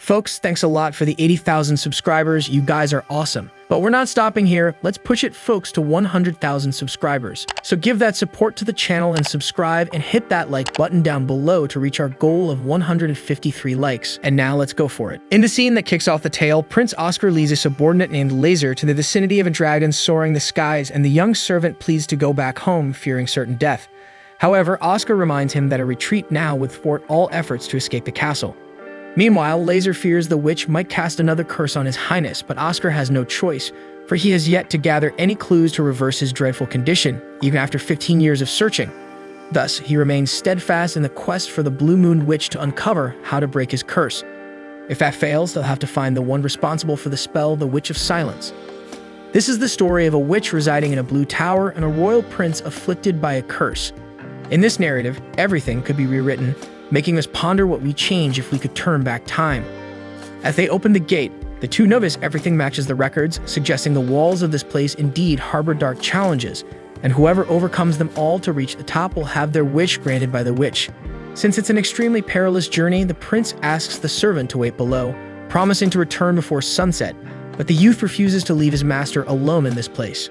Folks, thanks a lot for the 80,000 subscribers. You guys are awesome. But we're not stopping here. Let's push it, folks, to 100,000 subscribers. So give that support to the channel and subscribe and hit that like button down below to reach our goal of 153 likes. And now let's go for it. In the scene that kicks off the tale, Prince Oscar leads a subordinate named Lazar to the vicinity of a dragon soaring the skies, and the young servant pleads to go back home, fearing certain death. However, Oscar reminds him that a retreat now would thwart all efforts to escape the castle. Meanwhile, Lazar fears the witch might cast another curse on his highness, but Oscar has no choice, for he has yet to gather any clues to reverse his dreadful condition, even after 15 years of searching. Thus, he remains steadfast in the quest for the Blue Moon Witch to uncover how to break his curse. If that fails, they'll have to find the one responsible for the spell, the Witch of Silence. This is the story of a witch residing in a blue tower and a royal prince afflicted by a curse. In this narrative, everything could be rewritten, making us ponder what we'd change if we could turn back time. As they open the gate, the two notice everything matches the records, suggesting the walls of this place indeed harbor dark challenges, and whoever overcomes them all to reach the top will have their wish granted by the witch. Since it's an extremely perilous journey, the prince asks the servant to wait below, promising to return before sunset, but the youth refuses to leave his master alone in this place.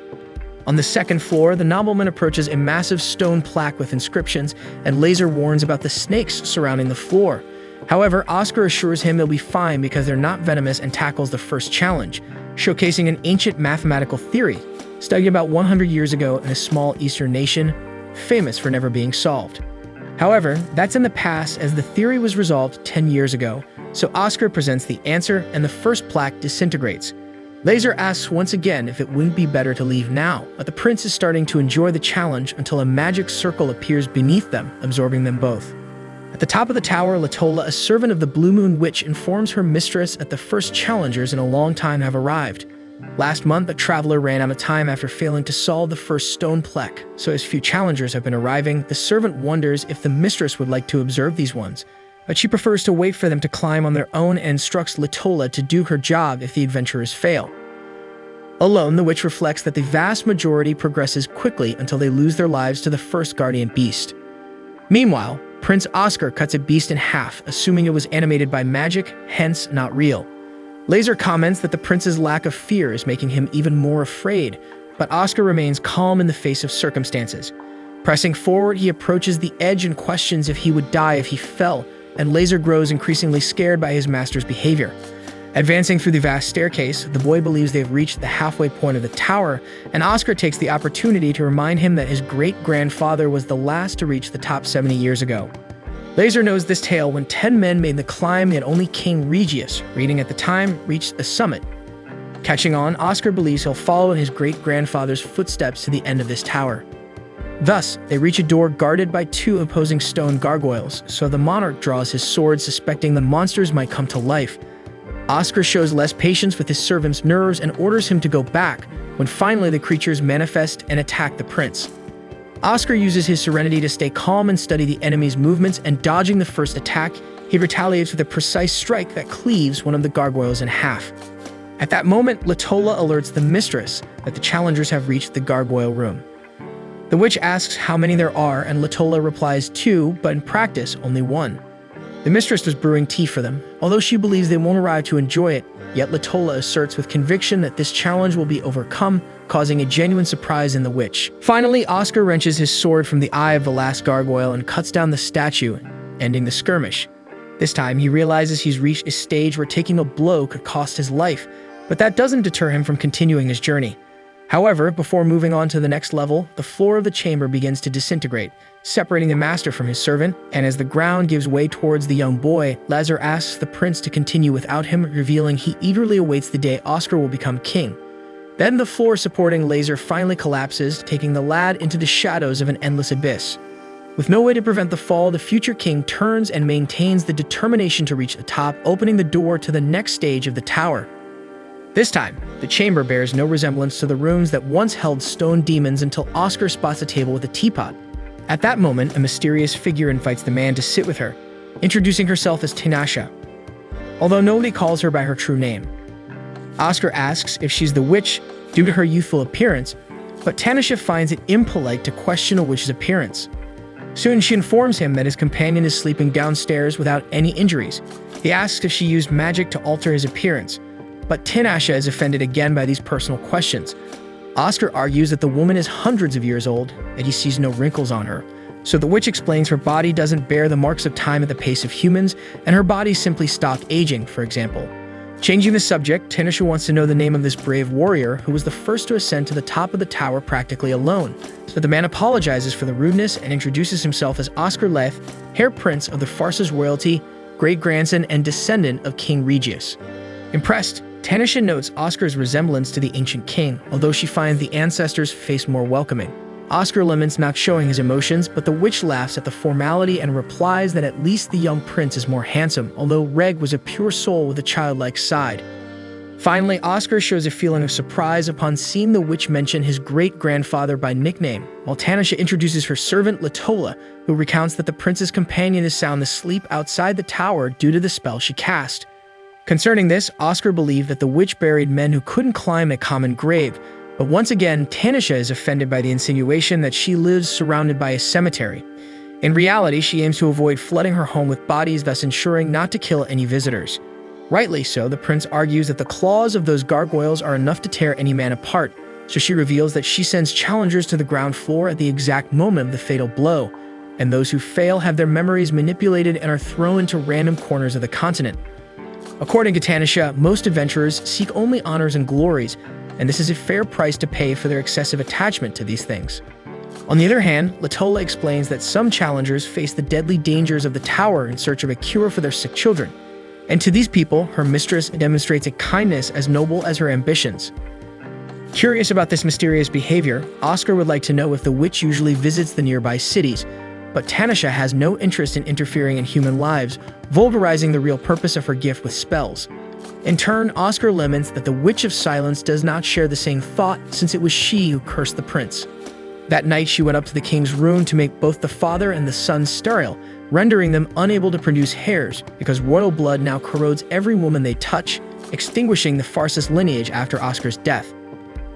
On the second floor, the nobleman approaches a massive stone plaque with inscriptions, and Lazar warns about the snakes surrounding the floor. However, Oscar assures him they'll be fine because they're not venomous and tackles the first challenge, showcasing an ancient mathematical theory studied about 100 years ago in a small eastern nation, famous for never being solved. However, that's in the past as the theory was resolved 10 years ago, so Oscar presents the answer and the first plaque disintegrates. Lazar asks once again if it wouldn't be better to leave now, but the prince is starting to enjoy the challenge until a magic circle appears beneath them, absorbing them both. At the top of the tower, Latola, a servant of the Blue Moon Witch, informs her mistress that the first challengers in a long time have arrived. Last month, a traveler ran out of time after failing to solve the first stone plaque, so as few challengers have been arriving, the servant wonders if the mistress would like to observe these ones, but she prefers to wait for them to climb on their own and instructs Latola to do her job if the adventurers fail. Alone, the witch reflects that the vast majority progresses quickly until they lose their lives to the first guardian beast. Meanwhile, Prince Oscar cuts a beast in half, assuming it was animated by magic, hence not real. Lazar comments that the prince's lack of fear is making him even more afraid, but Oscar remains calm in the face of circumstances. Pressing forward, he approaches the edge and questions if he would die if he fell, and Lazar grows increasingly scared by his master's behavior. Advancing through the vast staircase, the boy believes they've reached the halfway point of the tower, and Oscar takes the opportunity to remind him that his great-grandfather was the last to reach the top 70 years ago. Lazar knows this tale when 10 men made the climb, yet only King Regius, reigning at the time, reached the summit. Catching on, Oscar believes he'll follow in his great-grandfather's footsteps to the end of this tower. Thus, they reach a door guarded by two opposing stone gargoyles, so the monarch draws his sword, suspecting the monsters might come to life. Oscar shows less patience with his servant's nerves and orders him to go back, when finally the creatures manifest and attack the prince. Oscar uses his serenity to stay calm and study the enemy's movements, and dodging the first attack, he retaliates with a precise strike that cleaves one of the gargoyles in half. At that moment, Latola alerts the mistress that the challengers have reached the gargoyle room. The witch asks how many there are, and Latola replies 2, but in practice, only 1. The mistress was brewing tea for them. Although she believes they won't arrive to enjoy it, yet Latola asserts with conviction that this challenge will be overcome, causing a genuine surprise in the witch. Finally, Oscar wrenches his sword from the eye of the last gargoyle and cuts down the statue, ending the skirmish. This time, he realizes he's reached a stage where taking a blow could cost his life, but that doesn't deter him from continuing his journey. However, before moving on to the next level, the floor of the chamber begins to disintegrate, separating the master from his servant, and as the ground gives way towards the young boy, Lazar asks the prince to continue without him, revealing he eagerly awaits the day Oscar will become king. Then the floor supporting Lazar finally collapses, taking the lad into the shadows of an endless abyss. With no way to prevent the fall, the future king turns and maintains the determination to reach the top, opening the door to the next stage of the tower. This time, the chamber bears no resemblance to the rooms that once held stone demons until Oscar spots a table with a teapot. At that moment, a mysterious figure invites the man to sit with her, introducing herself as Tinasha, although nobody calls her by her true name. Oscar asks if she's the witch due to her youthful appearance, but Tinasha finds it impolite to question a witch's appearance. Soon she informs him that his companion is sleeping downstairs without any injuries, He asks if she used magic to alter his appearance, but Tanasha is offended again by these personal questions. Oscar argues that the woman is hundreds of years old, and he sees no wrinkles on her. So the witch explains her body doesn't bear the marks of time at the pace of humans, and her body simply stopped aging, for example. Changing the subject, Tanasha wants to know the name of this brave warrior who was the first to ascend to the top of the tower practically alone. So the man apologizes for the rudeness and introduces himself as Oscar Leth, heir prince of the Farsa's royalty, great-grandson and descendant of King Regius. Impressed, Tanasha notes Oscar's resemblance to the ancient king, although she finds the ancestor's face more welcoming. Oscar laments not showing his emotions, but the witch laughs at the formality and replies that at least the young prince is more handsome, although Reg was a pure soul with a childlike side. Finally, Oscar shows a feeling of surprise upon seeing the witch mention his great-grandfather by nickname, while Tanasha introduces her servant Latola, who recounts that the prince's companion is sound asleep outside the tower due to the spell she cast. Concerning this, Oscar believed that the witch buried men who couldn't climb a common grave, but once again, Tanasha is offended by the insinuation that she lives surrounded by a cemetery. In reality, she aims to avoid flooding her home with bodies, thus ensuring not to kill any visitors. Rightly so, the prince argues that the claws of those gargoyles are enough to tear any man apart, so she reveals that she sends challengers to the ground floor at the exact moment of the fatal blow, and those who fail have their memories manipulated and are thrown into random corners of the continent. According to Tanasha, most adventurers seek only honors and glories, and this is a fair price to pay for their excessive attachment to these things. On the other hand, Latola explains that some challengers face the deadly dangers of the tower in search of a cure for their sick children, and to these people, her mistress demonstrates a kindness as noble as her ambitions. Curious about this mysterious behavior, Oscar would like to know if the witch usually visits the nearby cities, but Tanasha has no interest in interfering in human lives, vulgarizing the real purpose of her gift with spells. In turn, Oscar laments that the Witch of Silence does not share the same thought, since it was she who cursed the prince. That night, she went up to the king's room to make both the father and the son sterile, rendering them unable to produce heirs, because royal blood now corrodes every woman they touch, extinguishing the Farsa's lineage after Oscar's death.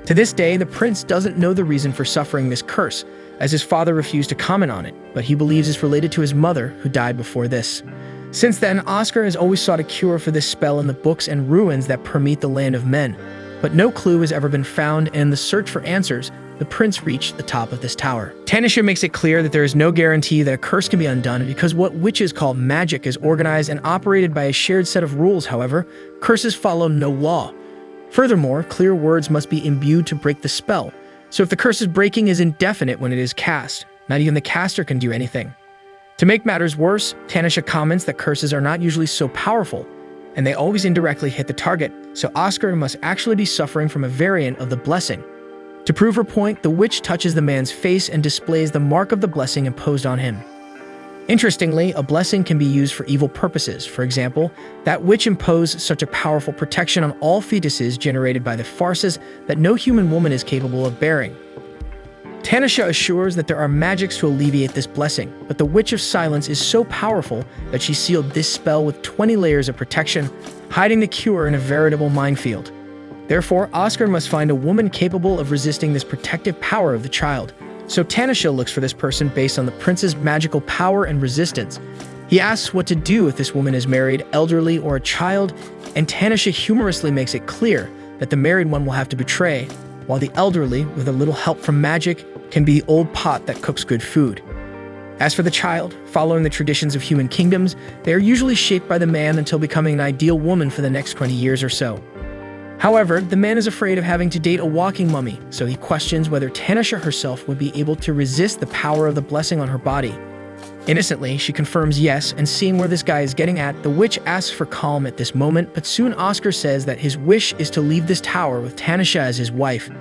To this day, the prince doesn't know the reason for suffering this curse, as his father refused to comment on it, but he believes it's related to his mother, who died before this. Since then, Oscar has always sought a cure for this spell in the books and ruins that permeate the land of men, but no clue has ever been found, and in the search for answers, the prince reached the top of this tower. Tanasha makes it clear that there is no guarantee that a curse can be undone, because what witches call magic is organized and operated by a shared set of rules. However, curses follow no law. Furthermore, clear words must be imbued to break the spell, so if the curse's breaking is indefinite when it is cast, not even the caster can do anything. To make matters worse, Tanasha comments that curses are not usually so powerful, and they always indirectly hit the target, so Oscar must actually be suffering from a variant of the blessing. To prove her point, the witch touches the man's face and displays the mark of the blessing imposed on him. Interestingly, a blessing can be used for evil purposes. For example, that witch imposed such a powerful protection on all fetuses generated by the Farsas that no human woman is capable of bearing. Tanasha assures that there are magics to alleviate this blessing, but the Witch of Silence is so powerful that she sealed this spell with 20 layers of protection, hiding the cure in a veritable minefield. Therefore, Oscar must find a woman capable of resisting this protective power of the child. So Tanasha looks for this person based on the prince's magical power and resistance. He asks what to do if this woman is married, elderly, or a child, and Tanasha humorously makes it clear that the married one will have to betray, while the elderly, with a little help from magic, can be the old pot that cooks good food. As for the child, following the traditions of human kingdoms, they are usually shaped by the man until becoming an ideal woman for the next 20 years or so. However, the man is afraid of having to date a walking mummy, so he questions whether Tanasha herself would be able to resist the power of the blessing on her body. Innocently, she confirms yes, and seeing where this guy is getting at, the witch asks for calm at this moment, but soon Oscar says that his wish is to leave this tower with Tanasha as his wife.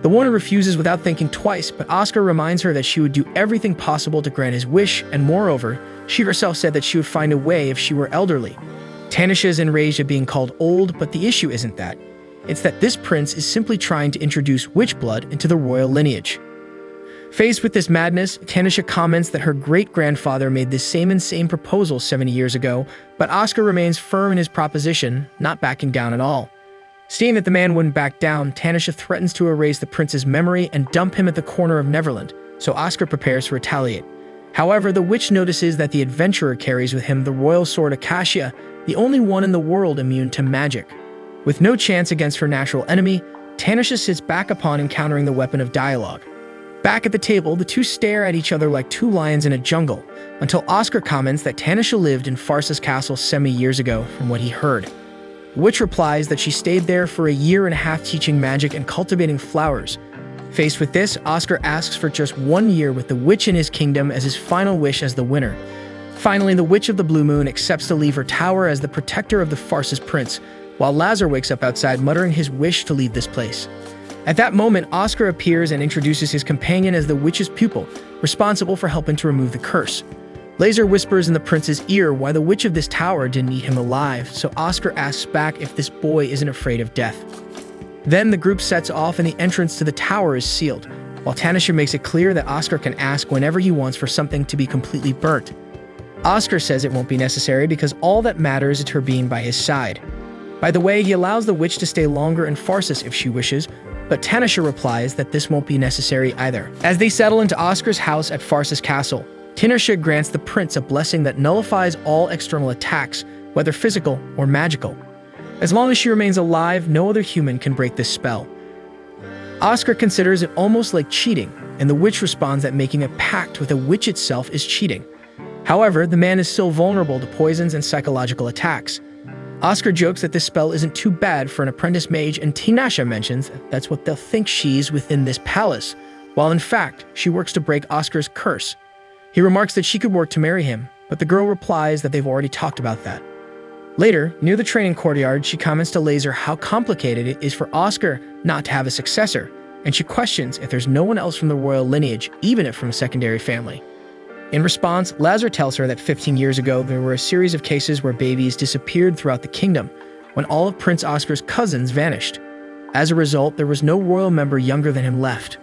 The woman refuses without thinking twice, but Oscar reminds her that she would do everything possible to grant his wish, and moreover, she herself said that she would find a way if she were elderly. Tanasha is enraged at being called old, but the issue isn't that. It's that this prince is simply trying to introduce witch blood into the royal lineage. Faced with this madness, Tanasha comments that her great-grandfather made this same insane proposal 70 years ago, but Oscar remains firm in his proposition, not backing down at all. Seeing that the man wouldn't back down, Tanasha threatens to erase the prince's memory and dump him at the corner of Neverland, so Oscar prepares to retaliate. However, the witch notices that the adventurer carries with him the royal sword Acacia, the only one in the world immune to magic. With no chance against her natural enemy, Tanisha sits back upon encountering the weapon of dialogue. Back at the table, the two stare at each other like two lions in a jungle, until Oscar comments that Tanisha lived in Farsa's castle years ago from what he heard. The witch replies that she stayed there for a year and a half teaching magic and cultivating flowers. Faced with this, Oscar asks for just 1 year with the witch in his kingdom as his final wish as the winner. Finally, the Witch of the Blue Moon accepts to leave her tower as the protector of the Farsa's prince, while Lazar wakes up outside muttering his wish to leave this place. At that moment, Oscar appears and introduces his companion as the witch's pupil, responsible for helping to remove the curse. Lazar whispers in the prince's ear why the witch of this tower didn't eat him alive, so Oscar asks back if this boy isn't afraid of death. Then the group sets off and the entrance to the tower is sealed, while Tanisha makes it clear that Oscar can ask whenever he wants for something to be completely burnt. Oscar says it won't be necessary because all that matters is her being by his side. By the way, he allows the witch to stay longer in Farsis if she wishes, but Tanisha replies that this won't be necessary either. As they settle into Oscar's house at Farsis Castle, Tanisha grants the prince a blessing that nullifies all external attacks, whether physical or magical. As long as she remains alive, no other human can break this spell. Oscar considers it almost like cheating, and the witch responds that making a pact with a witch itself is cheating. However, the man is still vulnerable to poisons and psychological attacks. Oscar jokes that this spell isn't too bad for an apprentice mage, and Tanisha mentions that's what they'll think she's within this palace, while in fact, she works to break Oscar's curse. He remarks that she could work to marry him, but the girl replies that they've already talked about that. Later, near the training courtyard, she comments to Lazar how complicated it is for Oscar not to have a successor, and she questions if there's no one else from the royal lineage, even if from a secondary family. In response, Lazar tells her that 15 years ago, there were a series of cases where babies disappeared throughout the kingdom, when all of Prince Oscar's cousins vanished. As a result, there was no royal member younger than him left.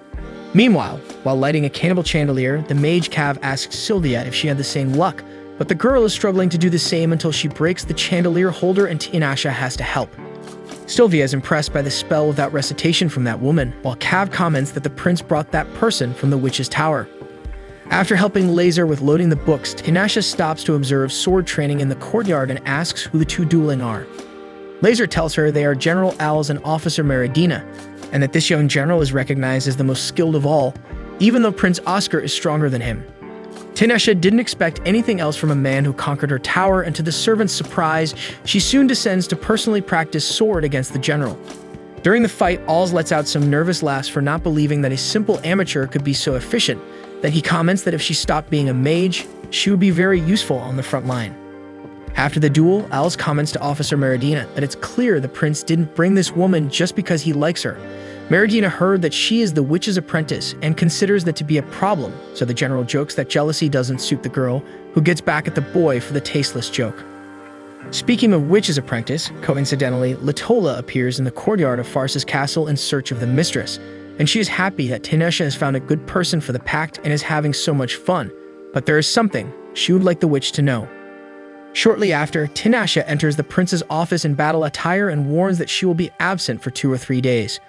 Meanwhile, while lighting a candle chandelier, the mage Cav asks Sylvia if she had the same luck, but the girl is struggling to do the same until she breaks the chandelier holder and Tanisha has to help. Sylvia is impressed by the spell without recitation from that woman, while Cav comments that the prince brought that person from the witch's tower. After helping Lazar with loading the books, Tanisha stops to observe sword training in the courtyard and asks who the two dueling are. Lazar tells her they are General Owls and Officer Meridina, and that this young general is recognized as the most skilled of all, even though Prince Oscar is stronger than him. Tanisha didn't expect anything else from a man who conquered her tower, and to the servant's surprise, she soon descends to personally practice sword against the general. During the fight, Alls lets out some nervous laughs for not believing that a simple amateur could be so efficient, that he comments that if she stopped being a mage, she would be very useful on the front line. After the duel, Alls comments to Officer Meridina that it's clear the prince didn't bring this woman just because he likes her. Meridina heard that she is the witch's apprentice and considers that to be a problem, so the general jokes that jealousy doesn't suit the girl, who gets back at the boy for the tasteless joke. Speaking of witch's apprentice, coincidentally, Latola appears in the courtyard of Farsa's castle in search of the mistress, and she is happy that Tanisha has found a good person for the pact and is having so much fun, but there is something she would like the witch to know. Shortly after, Tanisha enters the prince's office in battle attire and warns that she will be absent for 2 or 3 days.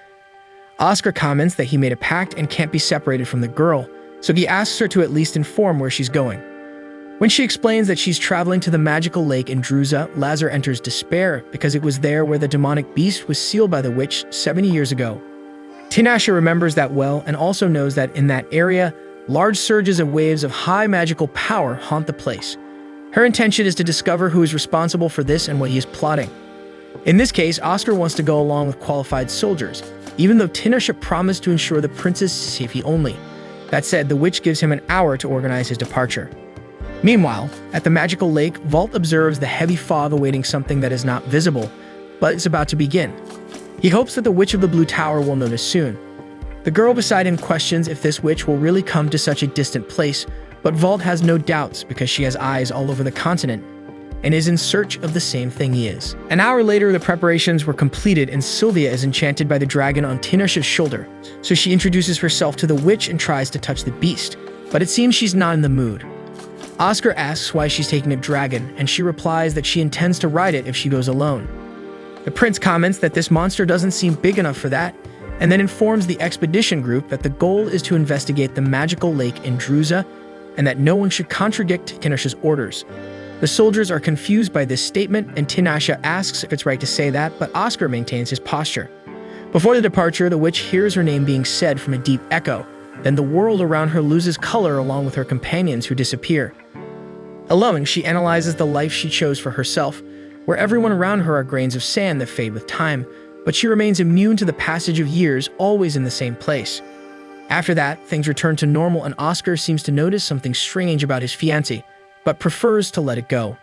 Oscar comments that he made a pact and can't be separated from the girl, so he asks her to at least inform where she's going. When she explains that she's traveling to the magical lake in Druza, Lazar enters despair because it was there where the demonic beast was sealed by the witch 70 years ago. Tanisha remembers that well and also knows that in that area, large surges and waves of high magical power haunt the place. Her intention is to discover who is responsible for this and what he is plotting. In this case, Oscar wants to go along with qualified soldiers, even though Tanisha promised to ensure the prince's safety only. That said, the witch gives him an hour to organize his departure. Meanwhile, at the magical lake, Vault observes the heavy fog awaiting something that is not visible, but is about to begin. He hopes that the Witch of the Blue Tower will notice soon. The girl beside him questions if this witch will really come to such a distant place, but Vault has no doubts because she has eyes all over the continent and is in search of the same thing he is. An hour later, the preparations were completed and Sylvia is enchanted by the dragon on Tanisha's shoulder, so she introduces herself to the witch and tries to touch the beast, but it seems she's not in the mood. Oscar asks why she's taking a dragon, and she replies that she intends to ride it if she goes alone. The prince comments that this monster doesn't seem big enough for that, and then informs the expedition group that the goal is to investigate the magical lake in Druza, and that no one should contradict Tanisha's orders. The soldiers are confused by this statement, and Tinashe asks if it's right to say that, but Oscar maintains his posture. Before the departure, the witch hears her name being said from a deep echo. Then the world around her loses color along with her companions who disappear. Alone, she analyzes the life she chose for herself, where everyone around her are grains of sand that fade with time, but she remains immune to the passage of years, always in the same place. After that, things return to normal, and Oscar seems to notice something strange about his fiancée, but prefers to let it go.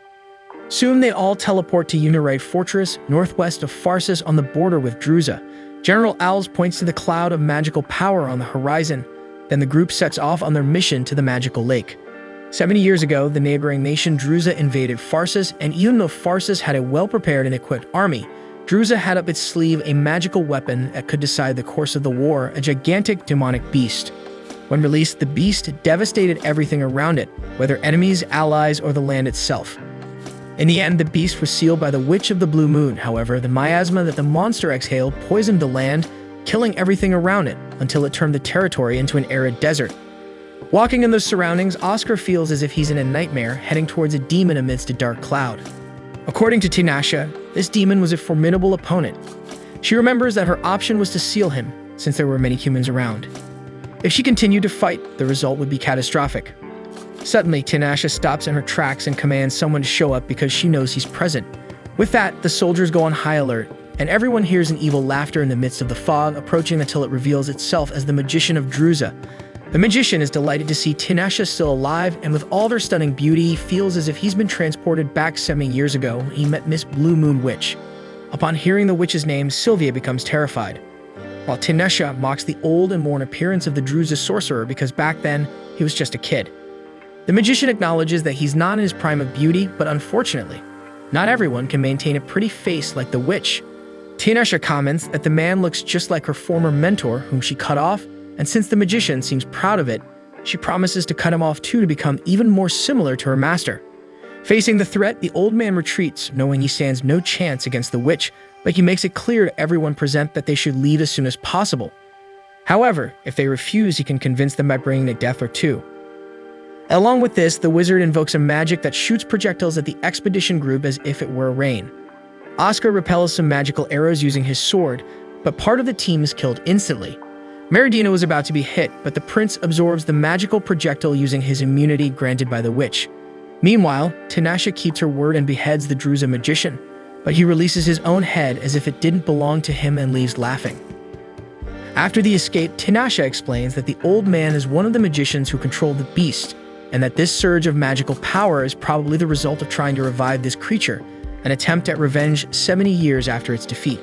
Soon they all teleport to Unirite Fortress, northwest of Pharsis on the border with Druza. General Owls points to the cloud of magical power on the horizon. Then the group sets off on their mission to the magical lake. 70 years ago, the neighboring nation Druza invaded Pharsis, and even though Pharsis had a well-prepared and equipped army, Druza had up its sleeve a magical weapon that could decide the course of the war, a gigantic demonic beast. When released, the beast devastated everything around it, whether enemies, allies, or the land itself. In the end, the beast was sealed by the Witch of the Blue Moon. However, the miasma that the monster exhaled poisoned the land, killing everything around it, until it turned the territory into an arid desert. Walking in those surroundings, Oscar feels as if he's in a nightmare, heading towards a demon amidst a dark cloud. According to Tinashe, this demon was a formidable opponent. She remembers that her option was to seal him, since there were many humans around. If she continued to fight, the result would be catastrophic. Suddenly, Tinashe stops in her tracks and commands someone to show up because she knows he's present. With that, the soldiers go on high alert, and everyone hears an evil laughter in the midst of the fog, approaching until it reveals itself as the magician of Druza. The magician is delighted to see Tinashe still alive, and with all their stunning beauty, he feels as if he's been transported back 70 years ago when he met Miss Blue Moon Witch. Upon hearing the witch's name, Sylvia becomes terrified, while Tinashe mocks the old and worn appearance of the Druza sorcerer because back then, he was just a kid. The magician acknowledges that he's not in his prime of beauty, but unfortunately, not everyone can maintain a pretty face like the witch. Tinashe comments that the man looks just like her former mentor, whom she cut off, and since the magician seems proud of it, she promises to cut him off too to become even more similar to her master. Facing the threat, the old man retreats, knowing he stands no chance against the witch, but he makes it clear to everyone present that they should leave as soon as possible. However, if they refuse, he can convince them by bringing a death or two. Along with this, the wizard invokes a magic that shoots projectiles at the expedition group as if it were a rain. Oscar repels some magical arrows using his sword, but part of the team is killed instantly. Meridina was about to be hit, but the prince absorbs the magical projectile using his immunity granted by the witch. Meanwhile, Tinashe keeps her word and beheads the Druza magician, but he releases his own head as if it didn't belong to him and leaves laughing. After the escape, Tinashe explains that the old man is one of the magicians who controlled the beast, and that this surge of magical power is probably the result of trying to revive this creature, an attempt at revenge 70 years after its defeat.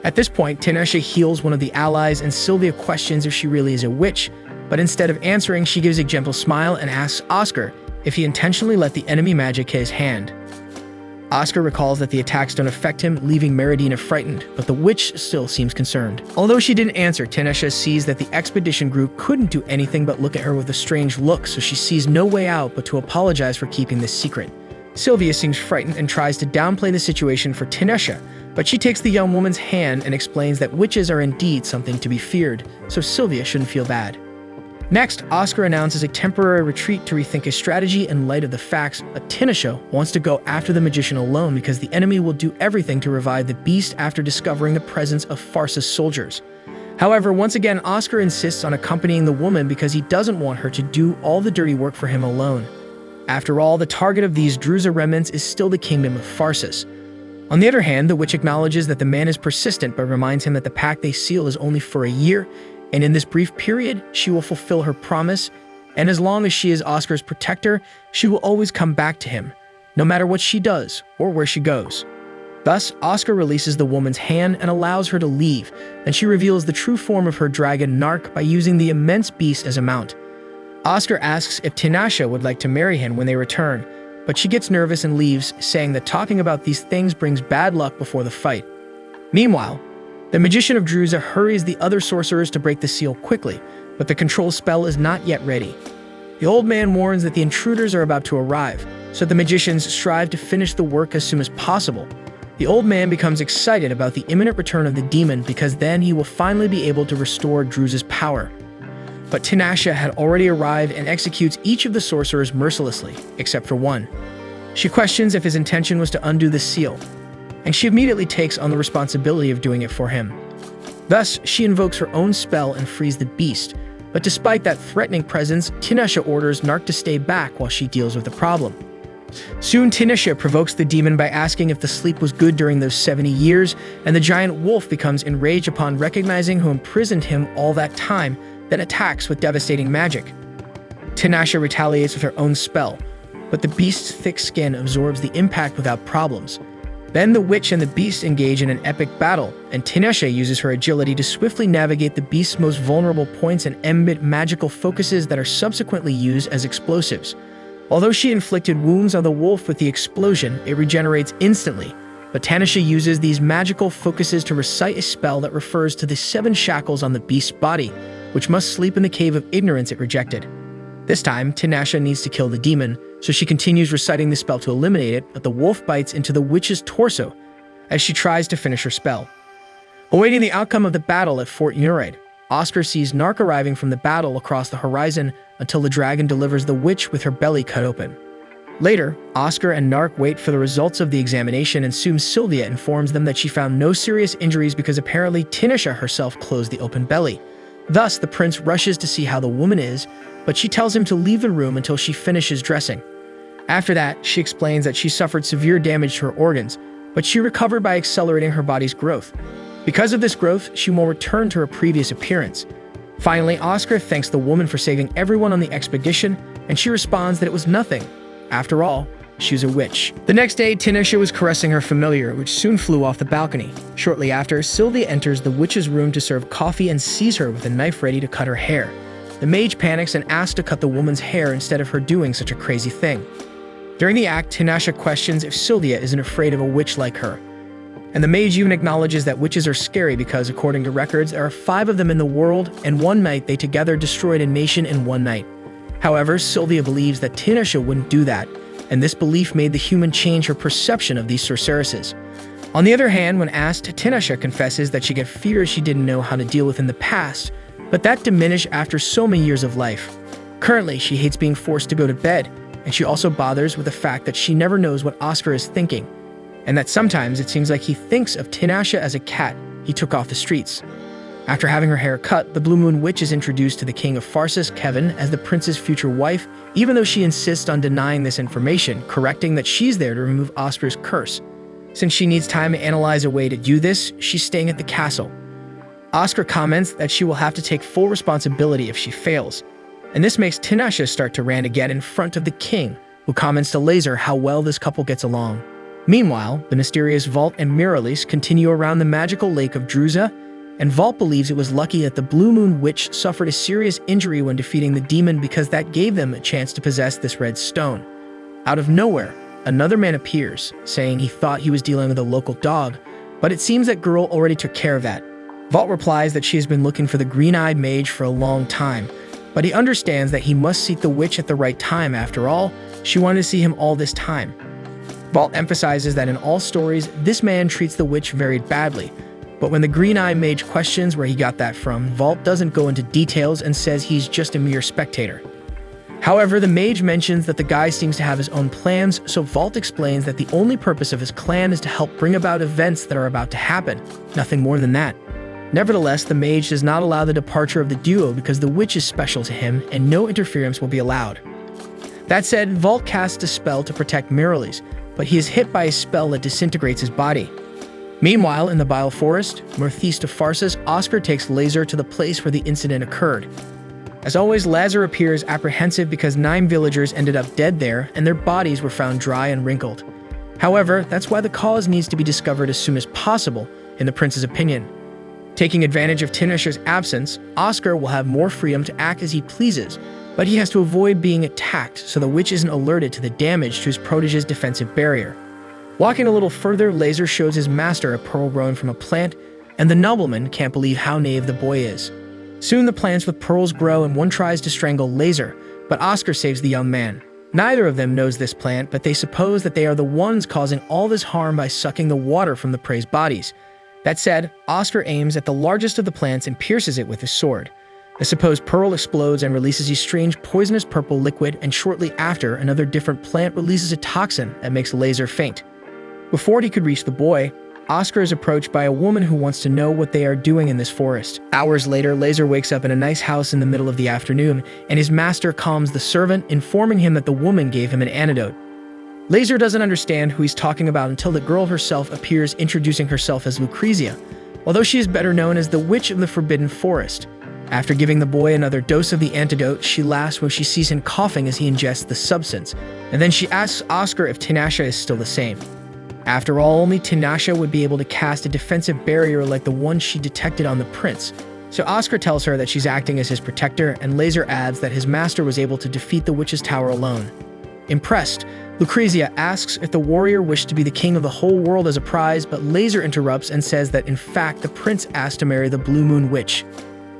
At this point, Tinashe heals one of the allies, and Sylvia questions if she really is a witch, but instead of answering, she gives a gentle smile and asks Oscar if he intentionally let the enemy magic hit his hand. Oscar recalls that the attacks don't affect him, leaving Meridina frightened, but the witch still seems concerned. Although she didn't answer, Tinashe sees that the expedition group couldn't do anything but look at her with a strange look, so she sees no way out but to apologize for keeping this secret. Sylvia seems frightened and tries to downplay the situation for Tinashe, but she takes the young woman's hand and explains that witches are indeed something to be feared, so Sylvia shouldn't feel bad. Next, Oscar announces a temporary retreat to rethink his strategy in light of the facts that Tinashe wants to go after the magician alone because the enemy will do everything to revive the beast after discovering the presence of Pharsis soldiers. However, once again, Oscar insists on accompanying the woman because he doesn't want her to do all the dirty work for him alone. After all, the target of these Druza remnants is still the kingdom of Pharsis. On the other hand, the witch acknowledges that the man is persistent but reminds him that the pact they seal is only for a year, and in this brief period, she will fulfill her promise, and as long as she is Oscar's protector, she will always come back to him, no matter what she does or where she goes. Thus, Oscar releases the woman's hand and allows her to leave, and she reveals the true form of her dragon Narc by using the immense beast as a mount. Oscar asks if Tinashe would like to marry him when they return, but she gets nervous and leaves, saying that talking about these things brings bad luck before the fight. Meanwhile, the magician of Druza hurries the other sorcerers to break the seal quickly, but the control spell is not yet ready. The old man warns that the intruders are about to arrive, so the magicians strive to finish the work as soon as possible. The old man becomes excited about the imminent return of the demon because then he will finally be able to restore Druza's power. But Tinashe had already arrived and executes each of the sorcerers mercilessly, except for one. She questions if his intention was to undo the seal, and she immediately takes on the responsibility of doing it for him. Thus, she invokes her own spell and frees the beast, but despite that threatening presence, Tinashe orders Nark to stay back while she deals with the problem. Soon, Tinashe provokes the demon by asking if the sleep was good during those 70 years, and the giant wolf becomes enraged upon recognizing who imprisoned him all that time, then attacks with devastating magic. Tinashe retaliates with her own spell, but the beast's thick skin absorbs the impact without problems. Then the witch and the beast engage in an epic battle, and Tinashe uses her agility to swiftly navigate the beast's most vulnerable points and emit magical focuses that are subsequently used as explosives. Although she inflicted wounds on the wolf with the explosion, it regenerates instantly, but Tinashe uses these magical focuses to recite a spell that refers to the 7 shackles on the beast's body, which must sleep in the cave of ignorance it rejected. This time, Tinashe needs to kill the demon, so she continues reciting the spell to eliminate it, but the wolf bites into the witch's torso as she tries to finish her spell. Awaiting the outcome of the battle at Fort Unered, Oscar sees Nark arriving from the battle across the horizon until the dragon delivers the witch with her belly cut open. Later, Oscar and Nark wait for the results of the examination, and soon Sylvia informs them that she found no serious injuries because apparently Tinashe herself closed the open belly. Thus, the prince rushes to see how the woman is, but she tells him to leave the room until she finishes dressing. After that, she explains that she suffered severe damage to her organs, but she recovered by accelerating her body's growth. Because of this growth, she will return to her previous appearance. Finally, Oscar thanks the woman for saving everyone on the expedition, and she responds that it was nothing. After all, she was a witch. The next day, Tinashe was caressing her familiar, which soon flew off the balcony. Shortly after, Sylvia enters the witch's room to serve coffee and sees her with a knife ready to cut her hair. The mage panics and asks to cut the woman's hair instead of her doing such a crazy thing. During the act, Tinashe questions if Sylvia isn't afraid of a witch like her. And the mage even acknowledges that witches are scary because, according to records, there are 5 of them in the world, and one night they together destroyed a nation in one night. However, Sylvia believes that Tinashe wouldn't do that, and this belief made the human change her perception of these sorceresses. On the other hand, when asked, Tinashe confesses that she got fears she didn't know how to deal with in the past, but that diminished after so many years of life. Currently, she hates being forced to go to bed, and she also bothers with the fact that she never knows what Oscar is thinking, and that sometimes it seems like he thinks of Tinashe as a cat he took off the streets. After having her hair cut, the Blue Moon Witch is introduced to the King of Pharsis, Kevin, as the prince's future wife, even though she insists on denying this information, correcting that she's there to remove Oscar's curse. Since she needs time to analyze a way to do this, she's staying at the castle. Oscar comments that she will have to take full responsibility if she fails, and this makes Tinashe start to rant again in front of the king, who comments to Lazar how well this couple gets along. Meanwhile, the mysterious Vault and Marries continue around the magical lake of Druza, and Vault believes it was lucky that the Blue Moon Witch suffered a serious injury when defeating the demon because that gave them a chance to possess this red stone. Out of nowhere, another man appears, saying he thought he was dealing with a local dog, but it seems that girl already took care of that. Vault replies that she has been looking for the green-eyed mage for a long time, but he understands that he must seek the witch at the right time. After all, she wanted to see him all this time. Vault emphasizes that in all stories, this man treats the witch very badly, but when the green-eyed mage questions where he got that from, Vault doesn't go into details and says he's just a mere spectator. However, the mage mentions that the guy seems to have his own plans, so Vault explains that the only purpose of his clan is to help bring about events that are about to happen, nothing more than that. Nevertheless, the mage does not allow the departure of the duo because the witch is special to him and no interference will be allowed. That said, Vault casts a spell to protect Marries, but he is hit by a spell that disintegrates his body. Meanwhile, in the Bile Forest, northeast of Pharsis, Oscar takes Lazar to the place where the incident occurred. As always, Lazar appears apprehensive because 9 villagers ended up dead there and their bodies were found dry and wrinkled. However, that's why the cause needs to be discovered as soon as possible, in the prince's opinion. Taking advantage of Tinashe's absence, Oscar will have more freedom to act as he pleases, but he has to avoid being attacked so the witch isn't alerted to the damage to his protege's defensive barrier. Walking a little further, Lazar shows his master a pearl growing from a plant, and the nobleman can't believe how naive the boy is. Soon the plants with pearls grow and one tries to strangle Lazar, but Oscar saves the young man. Neither of them knows this plant, but they suppose that they are the ones causing all this harm by sucking the water from the prey's bodies. That said, Oscar aims at the largest of the plants and pierces it with his sword. The supposed pearl explodes and releases a strange poisonous purple liquid, and shortly after, another different plant releases a toxin that makes Lazar faint. Before he could reach the boy, Oscar is approached by a woman who wants to know what they are doing in this forest. Hours later, Lazar wakes up in a nice house in the middle of the afternoon, and his master calms the servant, informing him that the woman gave him an antidote. Lazar doesn't understand who he's talking about until the girl herself appears, introducing herself as Lucrezia, although she is better known as the Witch of the Forbidden Forest. After giving the boy another dose of the antidote, she laughs when she sees him coughing as he ingests the substance, and then she asks Oscar if Tinashe is still the same. After all, only Tinashe would be able to cast a defensive barrier like the one she detected on the prince. So Oscar tells her that she's acting as his protector, and Lazar adds that his master was able to defeat the witch's tower alone. Impressed, Lucrezia asks if the warrior wished to be the king of the whole world as a prize, but Lazar interrupts and says that in fact the prince asked to marry the Blue Moon Witch.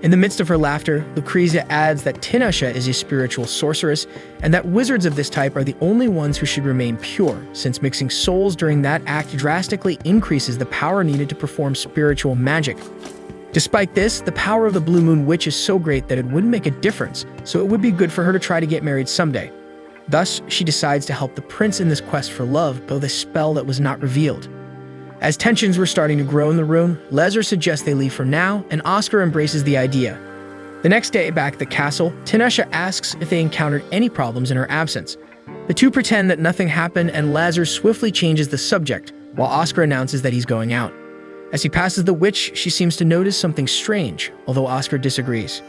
In the midst of her laughter, Lucrezia adds that Tinashe is a spiritual sorceress, and that wizards of this type are the only ones who should remain pure, since mixing souls during that act drastically increases the power needed to perform spiritual magic. Despite this, the power of the Blue Moon Witch is so great that it wouldn't make a difference, so it would be good for her to try to get married someday. Thus, she decides to help the prince in this quest for love, though the spell that was not revealed. As tensions were starting to grow in the room, Lazar suggests they leave for now, and Oscar embraces the idea. The next day, back at the castle, Tinashe asks if they encountered any problems in her absence. The two pretend that nothing happened, and Lazar swiftly changes the subject, while Oscar announces that he's going out. As he passes the witch, she seems to notice something strange, although Oscar disagrees.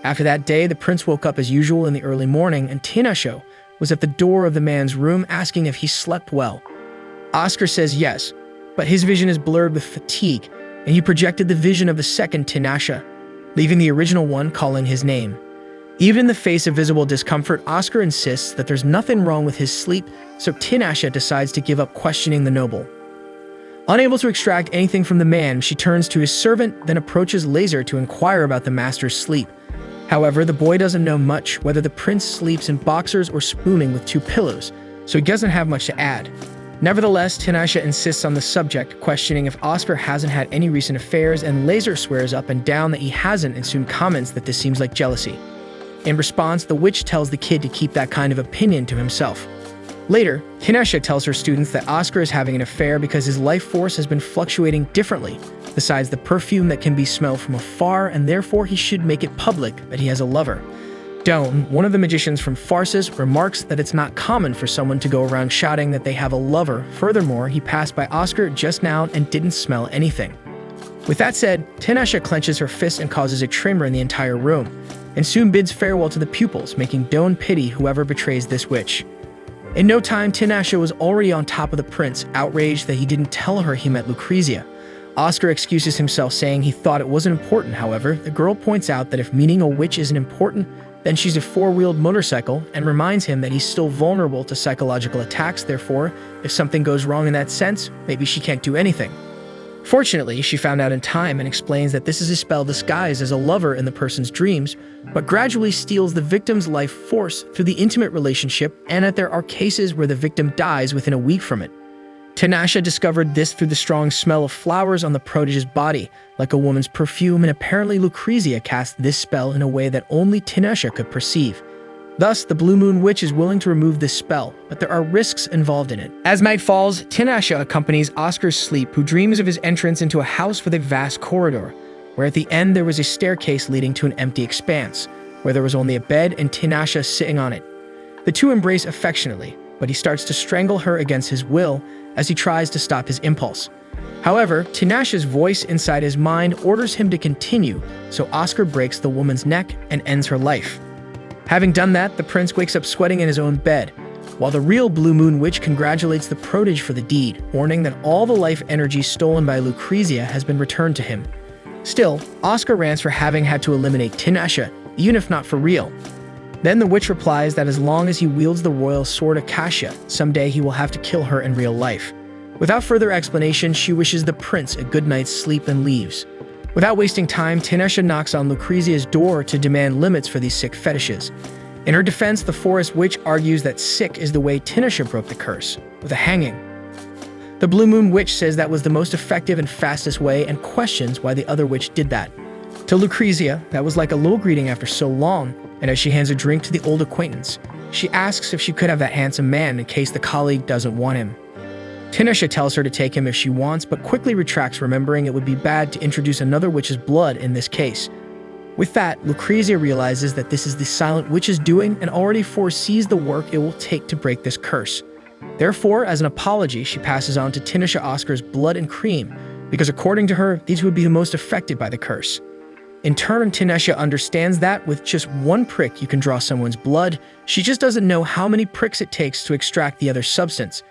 After that day, the prince woke up as usual in the early morning, and Tinashe was at the door of the man's room asking if he slept well. Oscar says yes, but his vision is blurred with fatigue, and he projected the vision of the second Tinashe, leaving the original one calling his name. Even in the face of visible discomfort, Oscar insists that there's nothing wrong with his sleep, so Tinashe decides to give up questioning the noble. Unable to extract anything from the man, she turns to his servant, then approaches Lazar to inquire about the master's sleep. However, the boy doesn't know much whether the prince sleeps in boxers or spooning with two pillows, so he doesn't have much to add. Nevertheless, Tinashe insists on the subject, questioning if Oscar hasn't had any recent affairs, and Lazar swears up and down that he hasn't and soon comments that this seems like jealousy. In response, the witch tells the kid to keep that kind of opinion to himself. Later, Tinashe tells her students that Oscar is having an affair because his life force has been fluctuating differently, besides the perfume that can be smelled from afar, and therefore he should make it public that he has a lover. Doan, one of the magicians from Farces, remarks that it's not common for someone to go around shouting that they have a lover. Furthermore, he passed by Oscar just now and didn't smell anything. With that said, Tinashe clenches her fist and causes a tremor in the entire room, and soon bids farewell to the pupils, making Doan pity whoever betrays this witch. In no time, Tinashe was already on top of the prince, outraged that he didn't tell her he met Lucrezia. Oscar excuses himself, saying he thought it wasn't important. However, the girl points out that if meeting a witch isn't important, then she's a four-wheeled motorcycle, and reminds him that he's still vulnerable to psychological attacks. Therefore, if something goes wrong in that sense, maybe she can't do anything. Fortunately, she found out in time and explains that this is a spell disguised as a lover in the person's dreams, but gradually steals the victim's life force through the intimate relationship, and that there are cases where the victim dies within a week from it. Tinashe discovered this through the strong smell of flowers on the protege's body, like a woman's perfume, and apparently Lucrezia cast this spell in a way that only Tinashe could perceive. Thus, the Blue Moon Witch is willing to remove this spell, but there are risks involved in it. As night falls, Tinashe accompanies Oscar's sleep, who dreams of his entrance into a house with a vast corridor, where at the end there was a staircase leading to an empty expanse, where there was only a bed and Tinashe sitting on it. The two embrace affectionately, but he starts to strangle her against his will as he tries to stop his impulse. However, Tinashe's voice inside his mind orders him to continue, so Oscar breaks the woman's neck and ends her life. Having done that, the prince wakes up sweating in his own bed, while the real Blue Moon Witch congratulates the protege for the deed, warning that all the life energy stolen by Lucrezia has been returned to him. Still, Oscar rants for having had to eliminate Tinashe, even if not for real. Then the witch replies that as long as he wields the royal sword Acacia, someday he will have to kill her in real life. Without further explanation, she wishes the prince a good night's sleep and leaves. Without wasting time, Tinashe knocks on Lucrezia's door to demand limits for these sick fetishes. In her defense, the forest witch argues that sick is the way Tinashe broke the curse, with a hanging. The Blue Moon Witch says that was the most effective and fastest way and questions why the other witch did that. To Lucrezia, that was like a little greeting after so long, and as she hands a drink to the old acquaintance, she asks if she could have that handsome man in case the colleague doesn't want him. Tanasia tells her to take him if she wants, but quickly retracts, remembering it would be bad to introduce another witch's blood in this case. With that, Lucrezia realizes that this is the silent witch's doing and already foresees the work it will take to break this curse. Therefore, as an apology, she passes on to Tanasia Oscar's blood and cream, because according to her, these would be the most affected by the curse. In turn, Tanasia understands that with just one prick you can draw someone's blood. She just doesn't know how many pricks it takes to extract the other substance.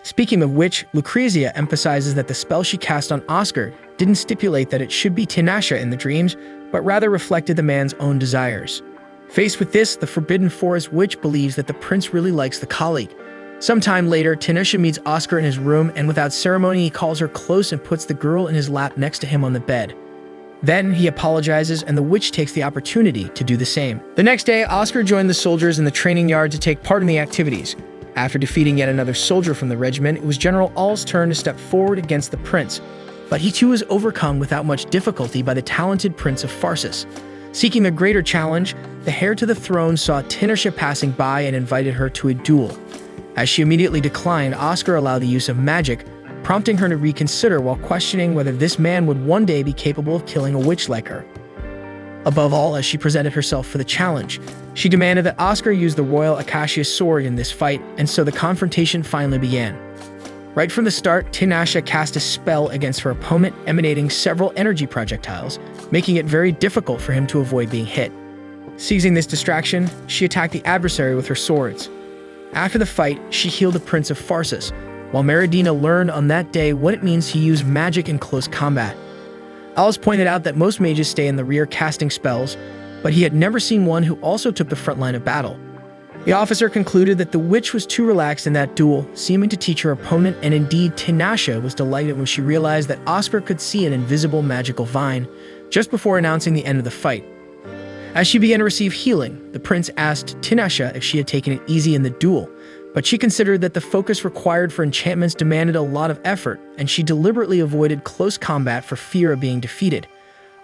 Speaking of which, Lucrezia emphasizes that the spell she cast on Oscar didn't stipulate that it should be Tanasia in the dreams, but rather reflected the man's own desires. Faced with this, the Forbidden Forest witch believes that the prince really likes the colleague. Sometime later, Tanasia meets Oscar in his room, and without ceremony, he calls her close and puts the girl in his lap next to him on the bed. Then he apologizes, and the witch takes the opportunity to do the same. The next day, Oscar joined the soldiers in the training yard to take part in the activities. After defeating yet another soldier from the regiment, it was General All's turn to step forward against the prince, but he too was overcome without much difficulty by the talented Prince of Pharsis. Seeking a greater challenge, the heir to the throne saw Tanasia passing by and invited her to a duel. As she immediately declined, Oscar allowed the use of magic, prompting her to reconsider while questioning whether this man would one day be capable of killing a witch like her. Above all, as she presented herself for the challenge, she demanded that Oscar use the royal acacia sword in this fight, and so the confrontation finally began. Right from the start, Tanasia cast a spell against her opponent, emanating several energy projectiles, making it very difficult for him to avoid being hit. Seizing this distraction, she attacked the adversary with her swords. After the fight, she healed the Prince of Pharsis, while Meridina learned on that day what it means to use magic in close combat. Alice pointed out that most mages stay in the rear casting spells, but he had never seen one who also took the front line of battle. The officer concluded that the witch was too relaxed in that duel, seeming to teach her opponent, and indeed Tanasia was delighted when she realized that Oscar could see an invisible magical vine, just before announcing the end of the fight. As she began to receive healing, the prince asked Tanasia if she had taken it easy in the duel, but she considered that the focus required for enchantments demanded a lot of effort, and she deliberately avoided close combat for fear of being defeated.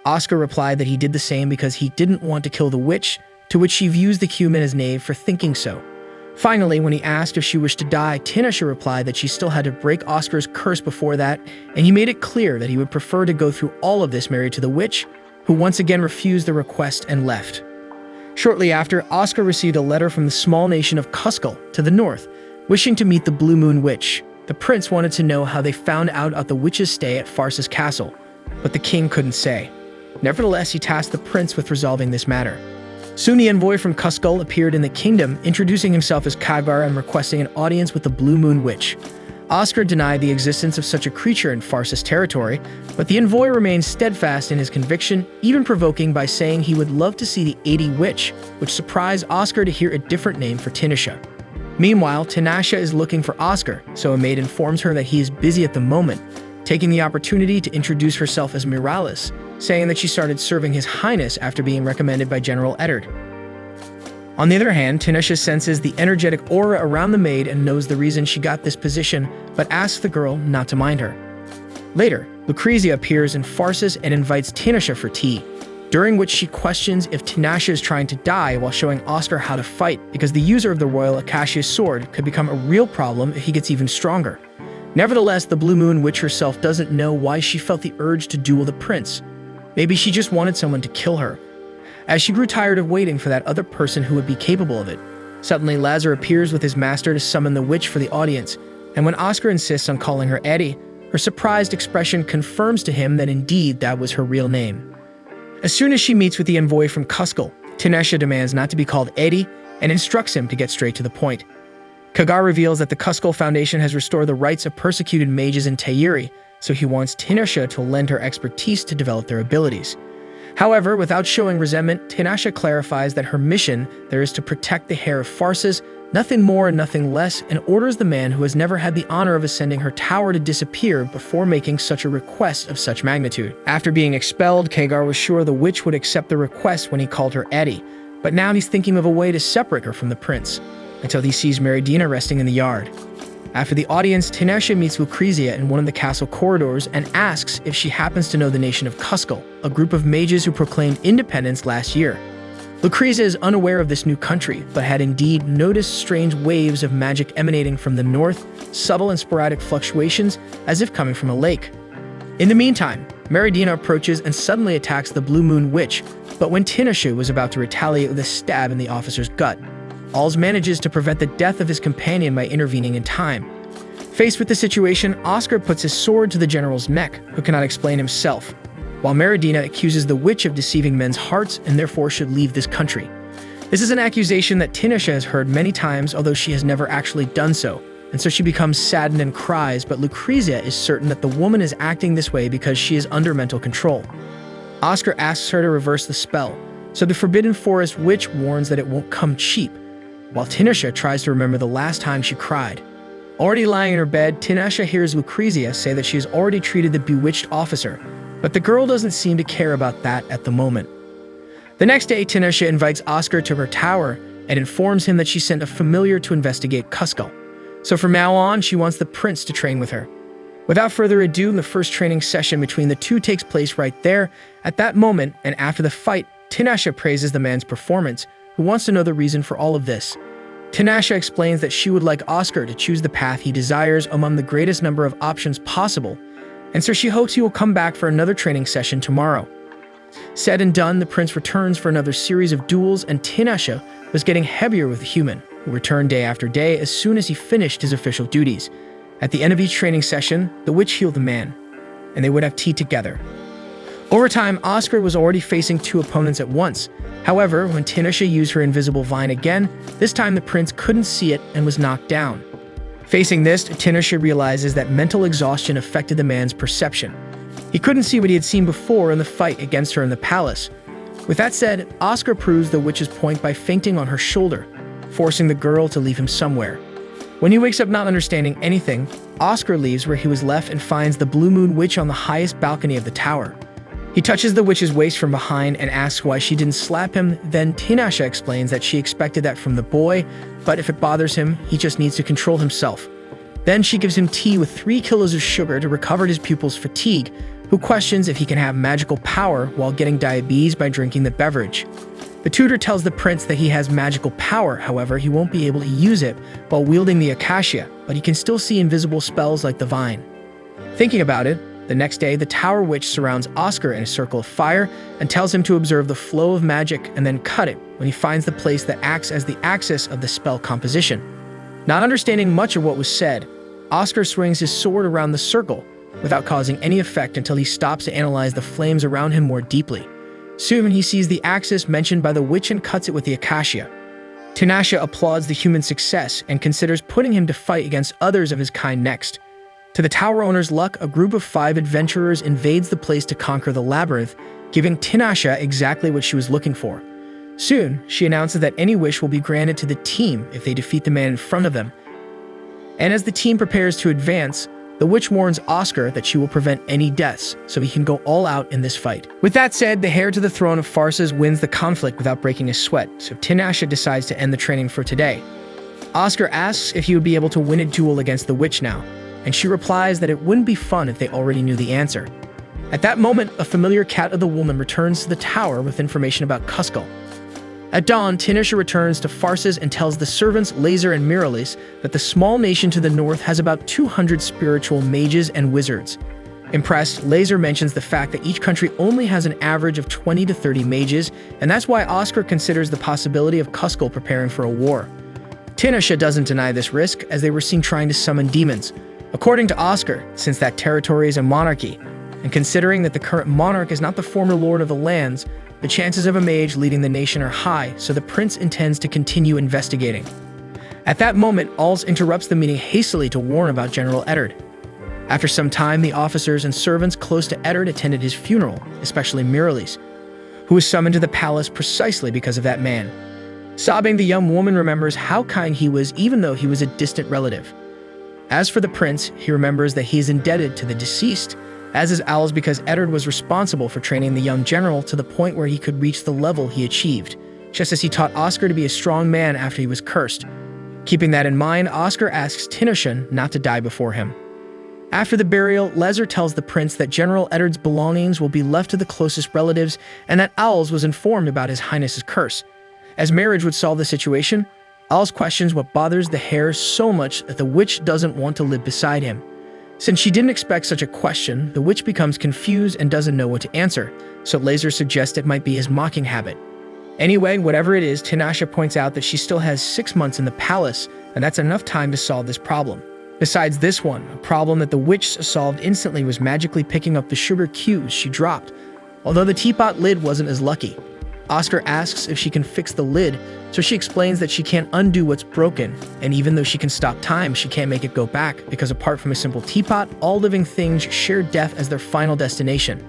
Oscar replied that he did the same because he didn't want to kill the witch, to which she views the human as knave for thinking so. Finally, when he asked if she wished to die, Tanasia replied that she still had to break Oscar's curse before that, and he made it clear that he would prefer to go through all of this married to the witch, who once again refused the request and left. Shortly after, Oscar received a letter from the small nation of Cuscal to the north, wishing to meet the Blue Moon Witch. The prince wanted to know how they found out about the witch's stay at Pharsis Castle, but the king couldn't say. Nevertheless, he tasked the prince with resolving this matter. Soon the envoy from Cuscal appeared in the kingdom, introducing himself as Khadgar and requesting an audience with the Blue Moon Witch. Oscar denied the existence of such a creature in Pharsis territory, but the envoy remained steadfast in his conviction, even provoking by saying he would love to see the 80 Witch, which surprised Oscar to hear a different name for Tanasia. Meanwhile, Tanasia is looking for Oscar, so a maid informs her that he is busy at the moment, taking the opportunity to introduce herself as Miralis, saying that she started serving His Highness after being recommended by General Eddard. On the other hand, Tanasia senses the energetic aura around the maid and knows the reason she got this position, but asks the girl not to mind her. Later, Lucrezia appears in Pharsis and invites Tanasia for tea, during which she questions if Tanasia is trying to die while showing Oscar how to fight, because the user of the royal acacia sword could become a real problem if he gets even stronger. Nevertheless, the Blue Moon Witch herself doesn't know why she felt the urge to duel the prince. Maybe she just wanted someone to kill her, as she grew tired of waiting for that other person who would be capable of it. Suddenly, Lazar appears with his master to summon the witch for the audience, and when Oscar insists on calling her Eddie, her surprised expression confirms to him that indeed that was her real name. As soon as she meets with the envoy from Cuscal, Tanasia demands not to be called Eddie and instructs him to get straight to the point. Khadgar reveals that the Cuscal Foundation has restored the rights of persecuted mages in Tayuri, so he wants Tanasia to lend her expertise to develop their abilities. However, without showing resentment, Tanasia clarifies that her mission there is to protect the heir of Pharsis, nothing more and nothing less, and orders the man who has never had the honor of ascending her tower to disappear before making such a request of such magnitude. After being expelled, Khadgar was sure the witch would accept the request when he called her Eddie, but now he's thinking of a way to separate her from the prince, until he sees Meridina resting in the yard. After the audience, Tinashe meets Lucrezia in one of the castle corridors and asks if she happens to know the nation of Cuscal, a group of mages who proclaimed independence last year. Lucrezia is unaware of this new country, but had indeed noticed strange waves of magic emanating from the north, subtle and sporadic fluctuations as if coming from a lake. In the meantime, Meridina approaches and suddenly attacks the Blue Moon Witch, but when Tinashe was about to retaliate with a stab in the officer's gut, Alls manages to prevent the death of his companion by intervening in time. Faced with the situation, Oscar puts his sword to the general's neck, who cannot explain himself, while Meridina accuses the witch of deceiving men's hearts and therefore should leave this country. This is an accusation that Tinashe has heard many times, although she has never actually done so, and so she becomes saddened and cries, but Lucrezia is certain that the woman is acting this way because she is under mental control. Oscar asks her to reverse the spell, so the Forbidden Forest witch warns that it won't come cheap, while Tinashe tries to remember the last time she cried. Already lying in her bed, Tinashe hears Lucrezia say that she has already treated the bewitched officer, but the girl doesn't seem to care about that at the moment. The next day, Tinashe invites Oscar to her tower and informs him that she sent a familiar to investigate Cuscal. So from now on, she wants the prince to train with her. Without further ado, the first training session between the two takes place right there. At that moment, and after the fight, Tinashe praises the man's performance, who wants to know the reason for all of this. Tinashe explains that she would like Oscar to choose the path he desires among the greatest number of options possible, and so she hopes he will come back for another training session tomorrow. Said and done, the prince returns for another series of duels, and Tinashe was getting heavier with the human, who returned day after day as soon as he finished his official duties. At the end of each training session, the witch healed the man, and they would have tea together. Over time, Oscar was already facing two opponents at once. However, when Tinashe used her invisible vine again, this time the prince couldn't see it and was knocked down. Facing this, Tinashe realizes that mental exhaustion affected the man's perception. He couldn't see what he had seen before in the fight against her in the palace. With that said, Oscar proves the witch's point by fainting on her shoulder, forcing the girl to leave him somewhere. When he wakes up not understanding anything, Oscar leaves where he was left and finds the Blue Moon Witch on the highest balcony of the tower. He touches the witch's waist from behind and asks why she didn't slap him. Then Tinashe explains that she expected that from the boy, but if it bothers him, he just needs to control himself. Then she gives him tea with 3 kilos of sugar to recover his pupil's fatigue, who questions if he can have magical power while getting diabetes by drinking the beverage. The tutor tells the prince that he has magical power, however, he won't be able to use it while wielding the acacia, but he can still see invisible spells like the vine. Thinking about it, the next day, the tower witch surrounds Oscar in a circle of fire and tells him to observe the flow of magic and then cut it when he finds the place that acts as the axis of the spell composition. Not understanding much of what was said, Oscar swings his sword around the circle without causing any effect until he stops to analyze the flames around him more deeply. Soon, he sees the axis mentioned by the witch and cuts it with the acacia. Tinashe applauds the human's success and considers putting him to fight against others of his kind next. To the tower owner's luck, a group of 5 adventurers invades the place to conquer the labyrinth, giving Tinashe exactly what she was looking for. Soon, she announces that any wish will be granted to the team if they defeat the man in front of them. And as the team prepares to advance, the witch warns Oscar that she will prevent any deaths, so he can go all out in this fight. With that said, the heir to the throne of Farces wins the conflict without breaking a sweat, so Tinashe decides to end the training for today. Oscar asks if he would be able to win a duel against the witch now, and she replies that it wouldn't be fun if they already knew the answer. At that moment, a familiar cat of the woman returns to the tower with information about Cuscal. At dawn, Tinashe returns to Farces and tells the servants Lazar and Marries that the small nation to the north has about 200 spiritual mages and wizards. Impressed, Lazar mentions the fact that each country only has an average of 20 to 30 mages, and that's why Oscar considers the possibility of Cuscal preparing for a war. Tinashe doesn't deny this risk, as they were seen trying to summon demons. According to Oscar, since that territory is a monarchy, and considering that the current monarch is not the former lord of the lands, the chances of a mage leading the nation are high, so the prince intends to continue investigating. At that moment, Alls interrupts the meeting hastily to warn about General Eddard. After some time, the officers and servants close to Eddard attended his funeral, especially Marries, who was summoned to the palace precisely because of that man. Sobbing, the young woman remembers how kind he was even though he was a distant relative. As for the prince, he remembers that he is indebted to the deceased, as is Alls because Eddard was responsible for training the young general to the point where he could reach the level he achieved, just as he taught Oscar to be a strong man after he was cursed. Keeping that in mind, Oscar asks Tinoshan not to die before him. After the burial, Lazar tells the prince that General Eddard's belongings will be left to the closest relatives and that Owls was informed about His Highness's curse. As marriage would solve the situation, Owls questions what bothers the hare so much that the witch doesn't want to live beside him. Since she didn't expect such a question, the witch becomes confused and doesn't know what to answer, so Lazar suggests it might be his mocking habit. Anyway, whatever it is, Tinashe points out that she still has 6 months in the palace, and that's enough time to solve this problem. Besides this one, a problem that the witch solved instantly was magically picking up the sugar cubes she dropped, although the teapot lid wasn't as lucky. Oscar asks if she can fix the lid, so she explains that she can't undo what's broken, and even though she can stop time, she can't make it go back, because apart from a simple teapot, all living things share death as their final destination.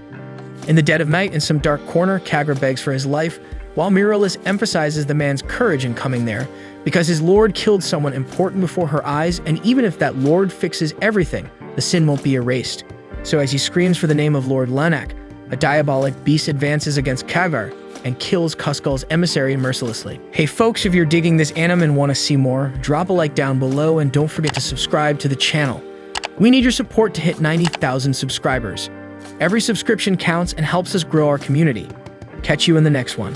In the dead of night, in some dark corner, Kagra begs for his life, while Miralus emphasizes the man's courage in coming there, because his lord killed someone important before her eyes, and even if that lord fixes everything, the sin won't be erased. So as he screams for the name of Lord Lanak, a diabolic beast advances against Kagar and kills Kuskal's emissary mercilessly. Hey folks, if you're digging this anime and want to see more, drop a like down below and don't forget to subscribe to the channel. We need your support to hit 90,000 subscribers. Every subscription counts and helps us grow our community. Catch you in the next one.